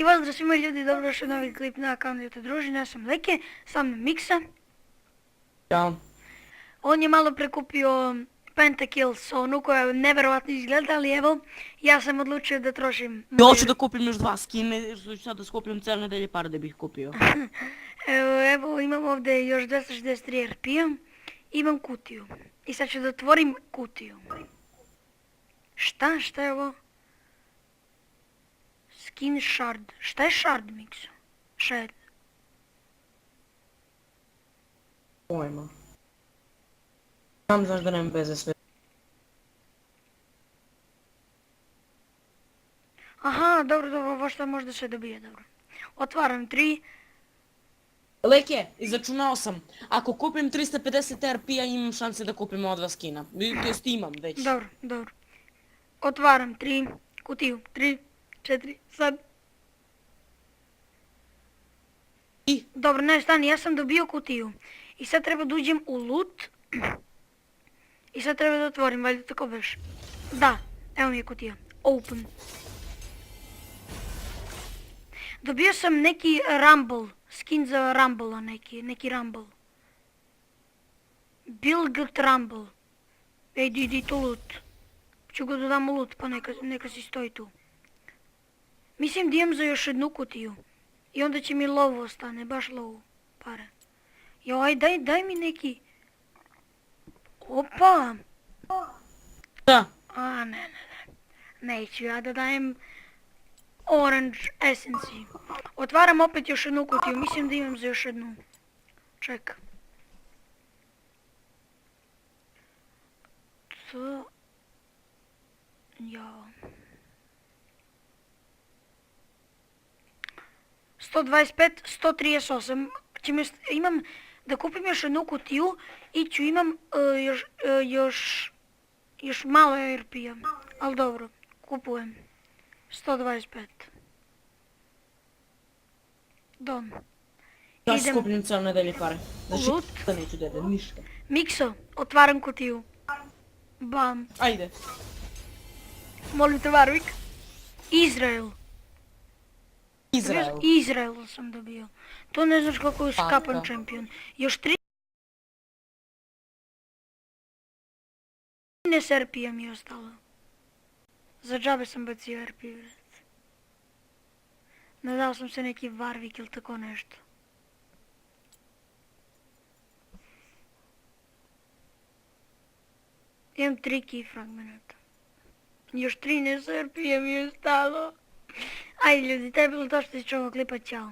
pozdrav svima ljudi, dobrodošli u novi klip na kanalu Družine, ja sam Leke, sa mnom Miksa. Ćao. On je malo prekupio Pentakill Sonu koja je nevjerovatno izgleda, ali evo, ja sam odlučio da trošim... Ja hoću da kupim još 2 skine, jer ću sad da skupljam cijele nedelje pare da bih kupio. Evo, imam ovdje još 263 RP-a, imam kutiju. I sad ću da otvorim kutiju. Šta je ovo? Skin shard. Šta je shard, Mikso? Shard. Pojma. Sam znaš da nemam veze sve. Aha, dobro, ovo što možda se dobije, dobro. Otvaram 3. Leke, izračunao sam. Ako kupim 350 RP-a imam šanse da kupim ova 2 skina. To jest imam već. Dobro. Otvaram 3. Kutiju. 3, 4, sad. I? Dobro, ne, stani, ja sam dobio kutiju. I sad treba da uđem u loot. I sad treba da otvorim, valjda tako veš. Da, evo mi je kutija. Open. Dobio sam neki Rumble. Skin za Rumble, neki Rumble. Bilget Rumble. Idi tu loot. Ću ga da dam u loot, pa neka si stoji tu. Mislim da imam za još jednu kutiju. I onda će mi low ostane, baš low pare. Joj, daj mi neki... Opa! Da. A, ne. Neću ja da dajem Orange Essence. Otvaram opet još jednu kutiju, mislim da imam za još jednu. Ček. To... Jao. 125, 138. Imam da kupim još jednu kutiju i ću imam još malo RP-a. Ali dobro, kupujem. 125. Dom. Ja skupljam cijele nedelje pare. Znači, Loot. da neću dede, ništa. Mikso, otvaram kutiju. Bam. Ajde. Molim te, Warwick. Izrael. Izrael sam dobio. To ne znaš kako je skapan čempion. Još 13 RP-a mi je ostalo. Za džabe sam bacio RP, vrat. Nadao sam se neki Warwick ili tako nešto. Imam 3 key fragmenta. Još 13 RP-a mi je ostalo. Ajde ljudi, to je bilo to što se čovjek klipa, ćao.